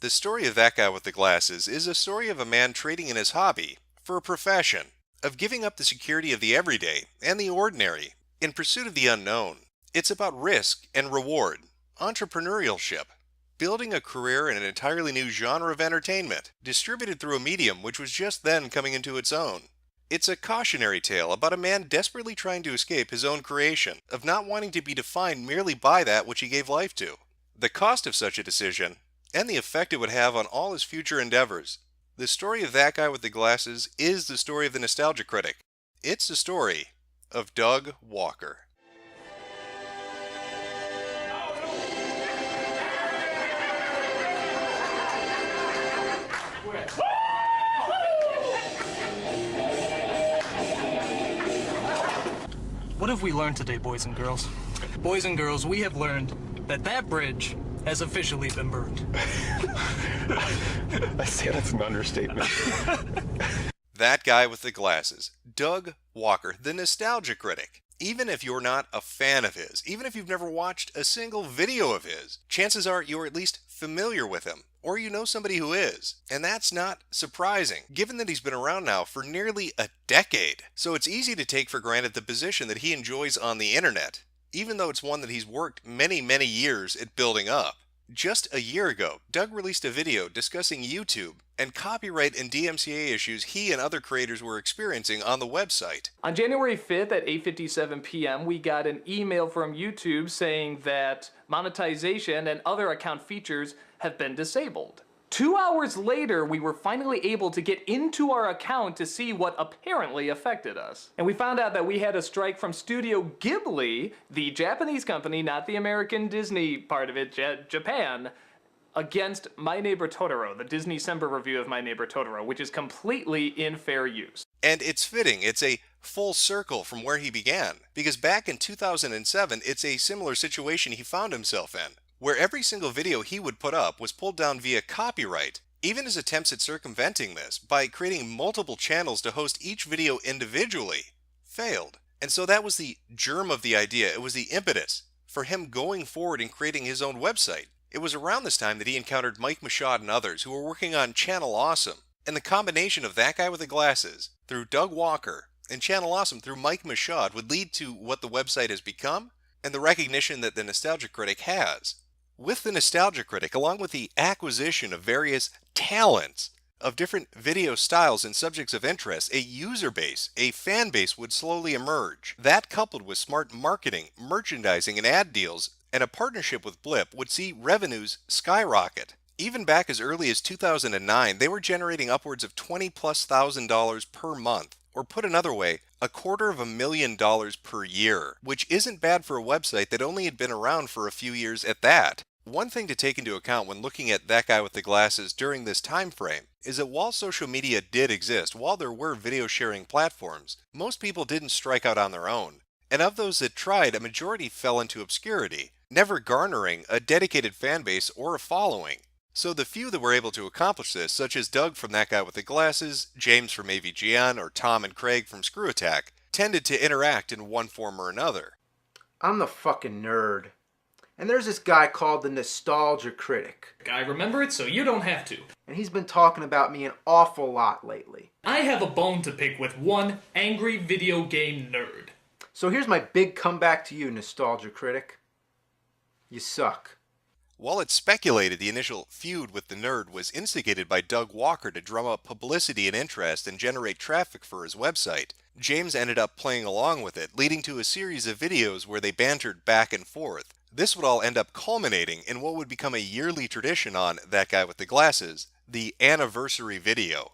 The story of that guy with the glasses is a story of a man trading in his hobby for a profession, of giving up the security of the everyday and the ordinary in pursuit of the unknown. It's about risk and reward, entrepreneurship, building a career in an entirely new genre of entertainment, distributed through a medium which was just then coming into its own. It's a cautionary tale about a man desperately trying to escape his own creation, of not wanting to be defined merely by that which he gave life to. The cost of such a decision, and the effect it would have on all his future endeavors. The story of that guy with the glasses is the story of the nostalgia critic. It's the story of Doug Walker. What have we learned today, boys and girls? Boys and girls, we have learned that that bridge has officially been burned. I say that's an understatement. That guy with the glasses, Doug Walker, the nostalgia critic. Even if you're not a fan of his, even if you've never watched a single video of his, chances are you're at least familiar with him, or you know somebody who is. And that's not surprising, given that he's been around now for nearly a decade. So it's easy to take for granted the position that he enjoys on the internet, even though it's one that he's worked many, many years at building up. Just a year ago, Doug released a video discussing YouTube and copyright and DMCA issues he and other creators were experiencing on the website. On January 5th at 8:57 p.m., we got an email from YouTube saying that monetization and other account features have been disabled. 2 hours later, we were finally able to get into our account to see what apparently affected us. And we found out that we had a strike from Studio Ghibli, the Japanese company, not the American Disney part of it, Japan, against My Neighbor Totoro, the Disney-Sember review of My Neighbor Totoro, which is completely in fair use. And it's fitting, it's a full circle from where he began, because back in 2007, it's a similar situation he found himself in, where every single video he would put up was pulled down via copyright. Even his attempts at circumventing this by creating multiple channels to host each video individually failed. And so that was the germ of the idea. It was the impetus for him going forward and creating his own website. It was around this time that he encountered Mike Michaud and others who were working on Channel Awesome. And the combination of that guy with the glasses through Doug Walker and Channel Awesome through Mike Michaud would lead to what the website has become and the recognition that the nostalgia critic has. With the nostalgia critic, along with the acquisition of various talents of different video styles and subjects of interest, a user base, a fan base would slowly emerge. That, coupled with smart marketing, merchandising, and ad deals, and a partnership with Blip, would see revenues skyrocket. Even back as early as 2009, they were generating upwards of $20,000+ per month. Or put another way, $250,000 per year, which isn't bad for a website that only had been around for a few years at that. One thing to take into account when looking at that guy with the glasses during this time frame is that while social media did exist, while there were video sharing platforms, most people didn't strike out on their own. And of those that tried, a majority fell into obscurity, never garnering a dedicated fan base or a following. So the few that were able to accomplish this, such as Doug from That Guy with the Glasses, James from AVGN, or Tom and Craig from Screw Attack, tended to interact in one form or another. I'm the fucking nerd. And there's this guy called the Nostalgia Critic. I remember it, so you don't have to. And he's been talking about me an awful lot lately. I have a bone to pick with one angry video game nerd. So here's my big comeback to you, Nostalgia Critic. You suck. While it's speculated the initial feud with the nerd was instigated by Doug Walker to drum up publicity and interest and generate traffic for his website, James ended up playing along with it, leading to a series of videos where they bantered back and forth. This would all end up culminating in what would become a yearly tradition on That Guy with the Glasses, the anniversary video.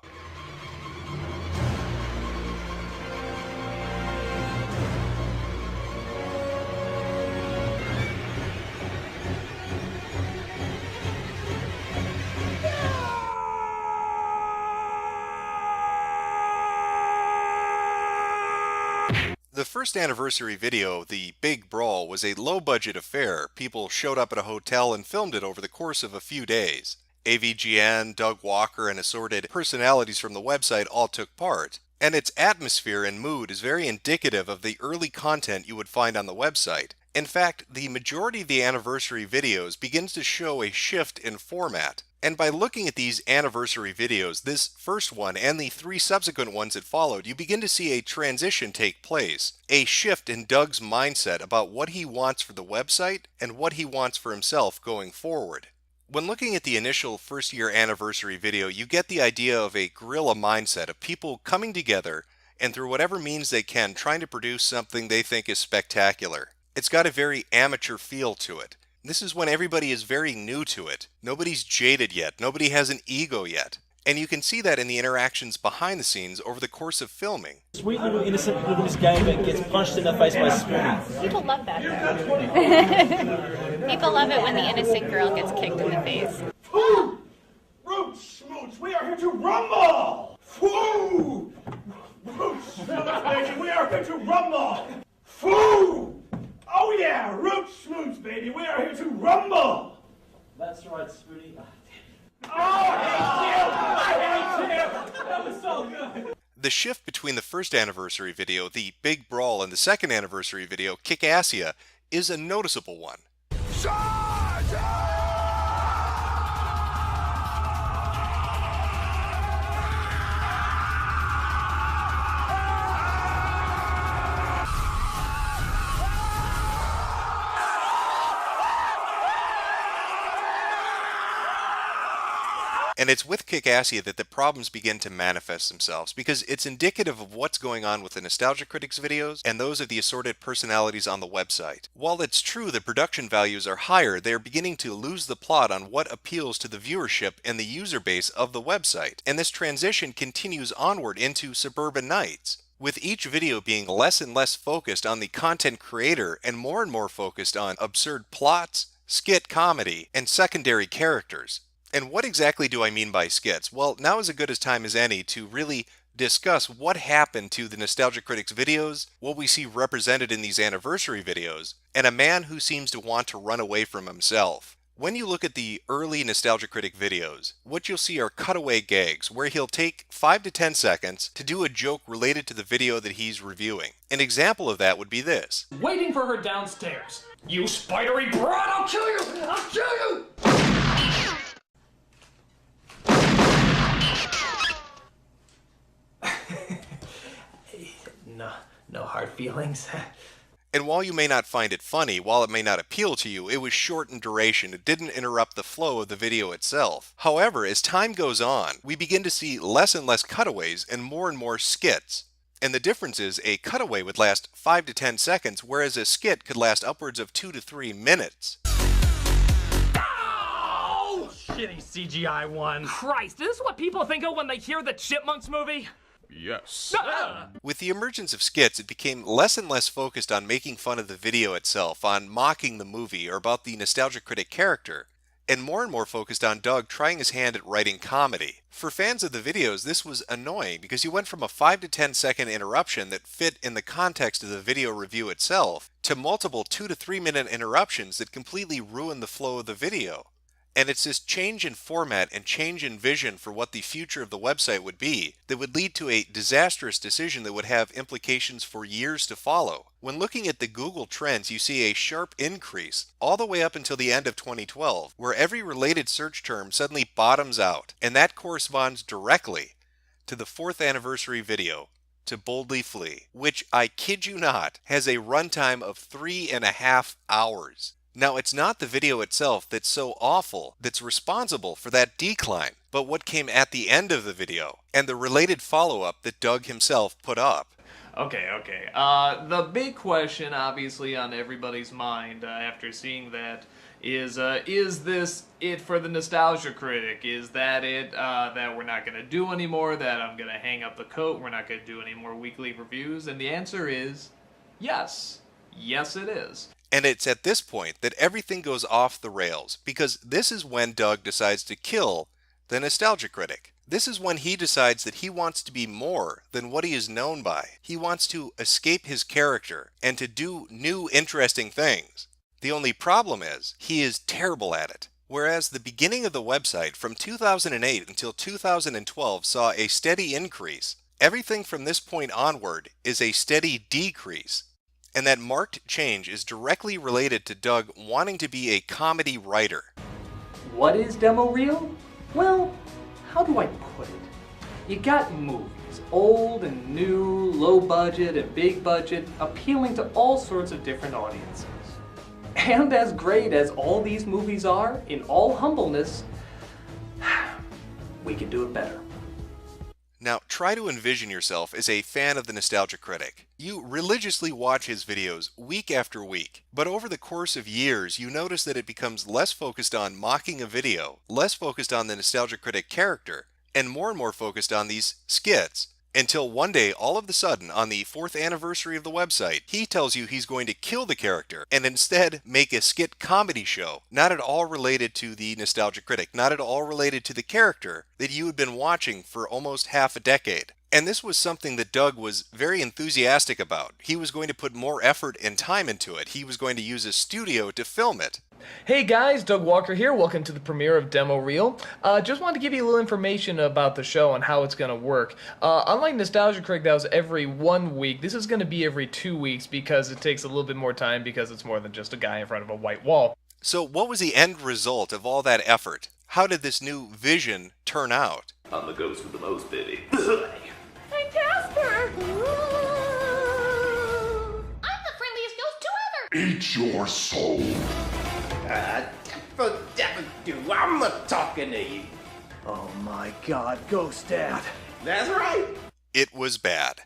The first anniversary video, The Big Brawl, was a low-budget affair. People showed up at a hotel and filmed it over the course of a few days. AVGN, Doug Walker, and assorted personalities from the website all took part. And its atmosphere and mood is very indicative of the early content you would find on the website. In fact, the majority of the anniversary videos begins to show a shift in format. And by looking at these anniversary videos, this first one and the 3 subsequent ones that followed, you begin to see a transition take place, a shift in Doug's mindset about what he wants for the website and what he wants for himself going forward. When looking at the initial first year anniversary video, you get the idea of a guerrilla mindset of people coming together and through whatever means they can trying to produce something they think is spectacular. It's got a very amateur feel to it. This is when everybody is very new to it. Nobody's jaded yet. Nobody has an ego yet. And you can see that in the interactions behind the scenes over the course of filming. Sweet little innocent little Miss Gamer gets punched in the face by Spoonie. People love that though. People love it when the innocent girl gets kicked in the face. Foo! Root Smooch, we are here to rumble! Foo! Root Smooch, baby, we are here to rumble! Foo! Oh yeah, Root Smooch, baby, we are here to rumble! That's right, Spoonie. Oh, I hate you! That was so good! The shift between the first anniversary video, the Big Brawl, and the second anniversary video, Kickassia, is a noticeable one. And it's with Kickassia that the problems begin to manifest themselves, because it's indicative of what's going on with the Nostalgia Critics videos and those of the assorted personalities on the website. While it's true that production values are higher, they are beginning to lose the plot on what appeals to the viewership and the user base of the website. And this transition continues onward into Suburban Nights, with each video being less and less focused on the content creator and more focused on absurd plots, skit comedy, and secondary characters. And what exactly do I mean by skits? Well, now is as good a time as any to really discuss what happened to the Nostalgia Critics videos, what we see represented in these anniversary videos, and a man who seems to want to run away from himself. When you look at the early Nostalgia Critic videos, what you'll see are cutaway gags where he'll take 5 to 10 seconds to do a joke related to the video that he's reviewing. An example of that would be this. Waiting for her downstairs. You spidery broad, I'll kill you! I'll kill you! No hard feelings. And while you may not find it funny, while it may not appeal to you, it was short in duration. It didn't interrupt the flow of the video itself. However, as time goes on, we begin to see less and less cutaways and more skits. And the difference is a cutaway would last 5 to 10 seconds, whereas a skit could last upwards of 2 to 3 minutes. Oh! Shitty CGI one. Christ, is this what people think of when they hear the Chipmunks movie? Yes. With the emergence of skits, it became less and less focused on making fun of the video itself, on mocking the movie, or about the Nostalgia Critic character, and more focused on Doug trying his hand at writing comedy. For fans of the videos, this was annoying because you went from a 5 to 10 second interruption that fit in the context of the video review itself, to multiple 2 to 3 minute interruptions that completely ruined the flow of the video. And it's this change in format and change in vision for what the future of the website would be that would lead to a disastrous decision that would have implications for years to follow. When looking at the Google Trends, you see a sharp increase all the way up until the end of 2012, where every related search term suddenly bottoms out, and that corresponds directly to the 4th anniversary video, To Boldly Flee, which, I kid you not, has a runtime of 3.5 hours. Now, it's not the video itself that's so awful that's responsible for that decline, but what came at the end of the video, and the related follow-up that Doug himself put up. Okay. The big question, obviously, on everybody's mind after seeing that is this it for the Nostalgia Critic? Is that it, that we're not going to do anymore, that I'm going to hang up the coat, we're not going to do any more weekly reviews? And the answer is yes. Yes, it is. And it's at this point that everything goes off the rails, because this is when Doug decides to kill the Nostalgia Critic. This is when he decides that he wants to be more than what he is known by. He wants to escape his character and to do new, interesting things. The only problem is, he is terrible at it. Whereas the beginning of the website from 2008 until 2012 saw a steady increase, everything from this point onward is a steady decrease. And that marked change is directly related to Doug wanting to be a comedy writer. What is demo reel? Well, how do I put it? You got movies, old and new, low budget and big budget, appealing to all sorts of different audiences. And as great as all these movies are, in all humbleness, we could do it better. Now, try to envision yourself as a fan of the Nostalgia Critic. You religiously watch his videos week after week, but over the course of years, you notice that it becomes less focused on mocking a video, less focused on the Nostalgia Critic character, and more focused on these skits. Until one day, all of a sudden, on the 4th anniversary of the website, he tells you he's going to kill the character and instead make a skit comedy show, not at all related to the Nostalgia Critic, not at all related to the character that you had been watching for almost half a decade. And this was something that Doug was very enthusiastic about. He was going to put more effort and time into it. He was going to use a studio to film it. Hey guys, Doug Walker here. Welcome to the premiere of Demo Reel. Just wanted to give you a little information about the show and how it's going to work. Unlike Nostalgia Critic that was every 1 week, this is going to be every 2 weeks because it takes a little bit more time because it's more than just a guy in front of a white wall. So what was the end result of all that effort? How did this new vision turn out? I'm the ghost with the most, baby. Hey, Casper! I'm the friendliest ghost to ever! Eat your soul. I'm not talking to you. Oh my god, Ghost Dad. That's right. It was bad.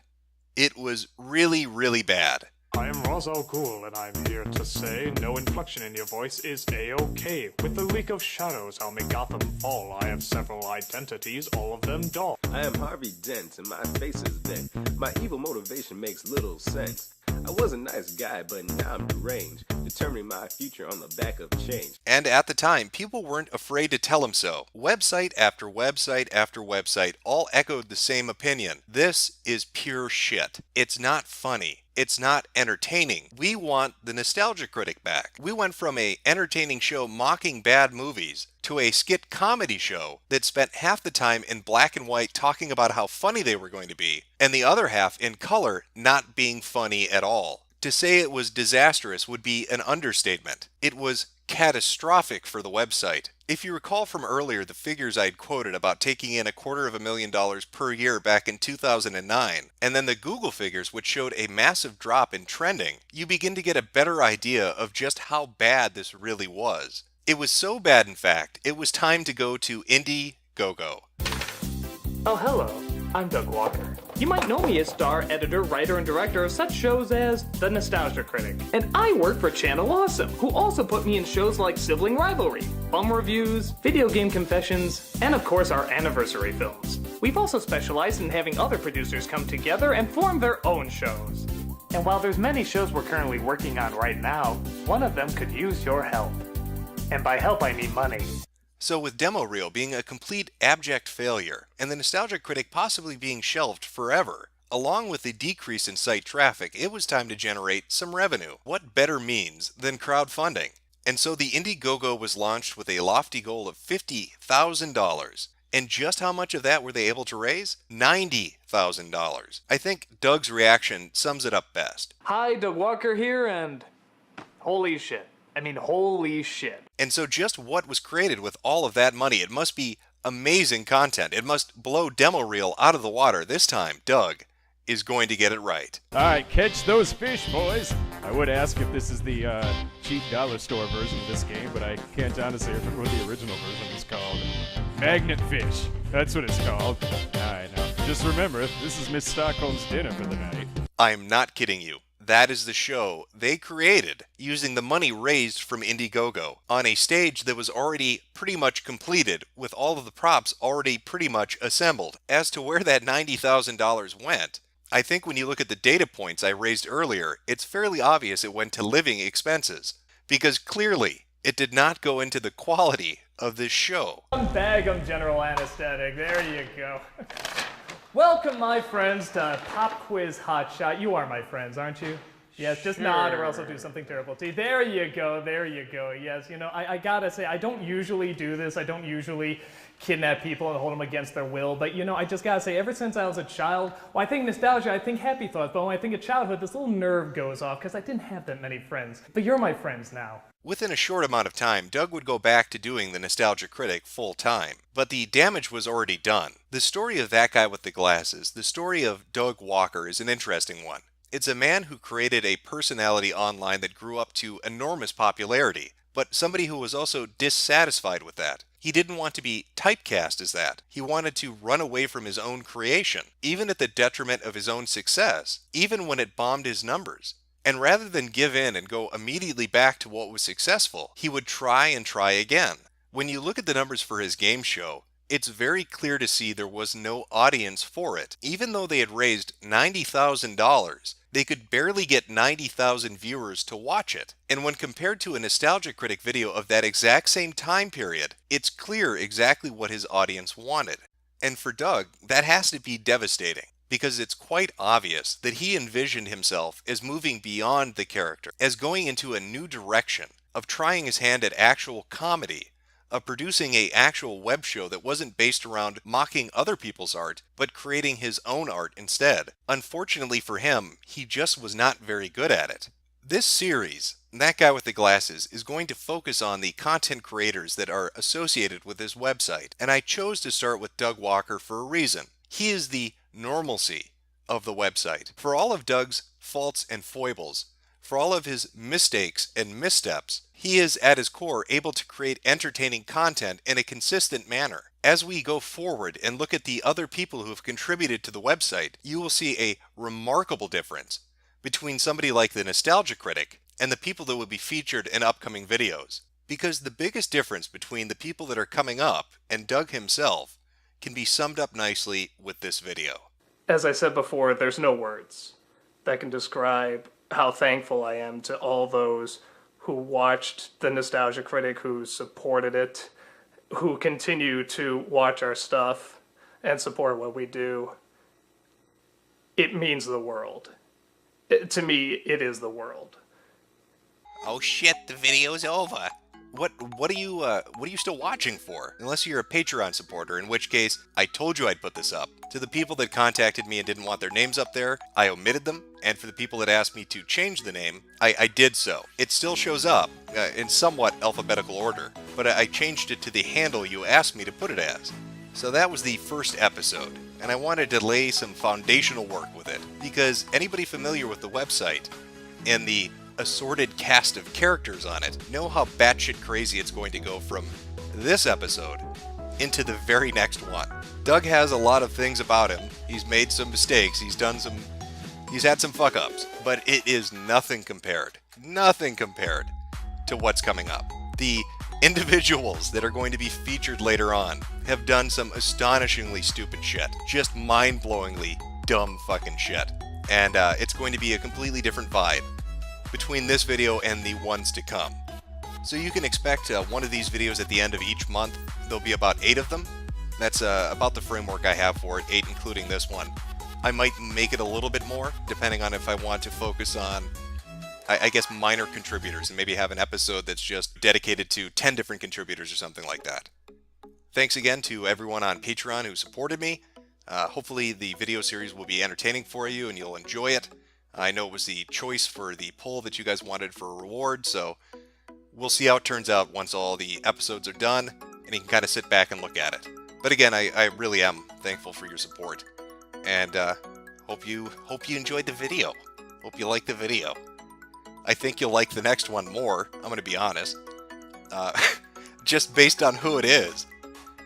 It was really bad. I am Ra's al Ghul, and I'm here to say no inflection in your voice is A-OK. With the leak of shadows, I'll make Gotham fall. I have several identities, all of them dull. I am Harvey Dent, and my face is bent. My evil motivation makes little sense. I was a nice guy, but now I'm deranged, determining my future on the back of change. And at the time, people weren't afraid to tell him so. Website after website after website all echoed the same opinion. This is pure shit. It's not funny. It's not entertaining. We want the Nostalgia Critic back. We went from a entertaining show mocking bad movies to a skit comedy show that spent half the time in black and white talking about how funny they were going to be, and the other half in color not being funny at all. To say it was disastrous would be an understatement. It was catastrophic for the website. If you recall from earlier the figures I'd quoted about taking in $250,000 per year back in 2009, and then the Google figures which showed a massive drop in trending, you begin to get a better idea of just how bad this really was. It was so bad, in fact, it was time to go to Indiegogo. Oh, hello. I'm Doug Walker. You might know me as star, editor, writer, and director of such shows as The Nostalgia Critic. And I work for Channel Awesome, who also put me in shows like Sibling Rivalry, Bum Reviews, Video Game Confessions, and of course our anniversary films. We've also specialized in having other producers come together and form their own shows. And while there's many shows we're currently working on right now, one of them could use your help. And by help I mean money. So with Demo Reel being a complete abject failure, and the Nostalgia Critic possibly being shelved forever, along with the decrease in site traffic, it was time to generate some revenue. What better means than crowdfunding? And so the Indiegogo was launched with a lofty goal of $50,000. And just how much of that were they able to raise? $90,000. I think Doug's reaction sums it up best. Hi, Doug Walker here, and holy shit. Holy shit. And so just what was created with all of that money? It must be amazing content. It must blow Demo Reel out of the water. This time, Doug is going to get it right. All right, catch those fish, boys. I would ask if this is the cheap dollar store version of this game, but I can't honestly remember what the original version was called. Magnet fish. That's what it's called. All right, now, just remember, this is Miss Stockholm's dinner for the night. I'm not kidding you. That is the show they created using the money raised from Indiegogo on a stage that was already pretty much completed with all of the props already pretty much assembled. As to where that $90,000 went, I think when you look at the data points I raised earlier, it's fairly obvious it went to living expenses, because clearly it did not go into the quality of this show. One bag of general anesthetic, there you go. Welcome, my friends, to Pop Quiz Hotshot. You are my friends, aren't you? Yes, just nod or else I'll do something terrible to you. There you go, Yes, I gotta say, I don't usually do this. I don't usually kidnap people and hold them against their will. But, I just gotta say, ever since I was a child, I think nostalgia, I think happy thoughts. But when I think of childhood, this little nerve goes off because I didn't have that many friends. But you're my friends now. Within a short amount of time, Doug would go back to doing the Nostalgia Critic full time. But the damage was already done. The story of that guy with the glasses, the story of Doug Walker, is an interesting one. It's a man who created a personality online that grew up to enormous popularity, but somebody who was also dissatisfied with that. He didn't want to be typecast as that. He wanted to run away from his own creation, even at the detriment of his own success, even when it bombed his numbers. And rather than give in and go immediately back to what was successful, he would try and try again. When you look at the numbers for his game show, it's very clear to see there was no audience for it. Even though they had raised $90,000, they could barely get 90,000 viewers to watch it. And when compared to a Nostalgia Critic video of that exact same time period, it's clear exactly what his audience wanted. And for Doug, that has to be devastating, because it's quite obvious that he envisioned himself as moving beyond the character, as going into a new direction, of trying his hand at actual comedy, of producing an actual web show that wasn't based around mocking other people's art, but creating his own art instead. Unfortunately for him, he just was not very good at it. This series, That Guy with the Glasses, is going to focus on the content creators that are associated with this website, and I chose to start with Doug Walker for a reason. He is the normalcy of the website. For all of Doug's faults and foibles, for all of his mistakes and missteps, he is at his core able to create entertaining content in a consistent manner. As we go forward and look at the other people who have contributed to the website, you will see a remarkable difference between somebody like the Nostalgia Critic and the people that will be featured in upcoming videos. Because the biggest difference between the people that are coming up and Doug himself can be summed up nicely with this video. As I said before, there's no words that can describe how thankful I am to all those who watched the Nostalgia Critic, who supported it, who continue to watch our stuff and support what we do. It means the world. To me, it is the world. Oh shit, the video's over. What are you still watching for? Unless you're a Patreon supporter, in which case, I told you I'd put this up. To the people that contacted me and didn't want their names up there, I omitted them. And for the people that asked me to change the name, I did so. It still shows up in somewhat alphabetical order, but I changed it to the handle you asked me to put it as. So that was the first episode, and I wanted to lay some foundational work with it, because anybody familiar with the website and the assorted cast of characters on it know how batshit crazy it's going to go from this episode into the very next one. Doug has a lot of things about him. He's made some mistakes. He's had some fuck ups, but it is nothing compared to what's coming up. The individuals that are going to be featured later on have done some astonishingly stupid shit, just mind-blowingly dumb fucking shit, and it's going to be a completely different vibe between this video and the ones to come. So you can expect one of these videos at the end of each month. There'll be about 8 of them. That's about the framework I have for it, 8 including this one. I might make it a little bit more, depending on if I want to focus on, I guess, minor contributors, and maybe have an episode that's just dedicated to 10 different contributors or something like that. Thanks again to everyone on Patreon who supported me. Hopefully the video series will be entertaining for you and you'll enjoy it. I know it was the choice for the poll that you guys wanted for a reward, so we'll see how it turns out once all the episodes are done, and you can kind of sit back and look at it. But again, I really am thankful for your support, and hope you enjoyed the video. Hope you liked the video. I think you'll like the next one more, I'm going to be honest, just based on who it is.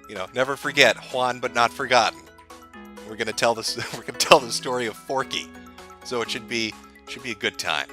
You know, never forget, Juan but not forgotten. We're going to tell the story of Forky. So it should be a good time.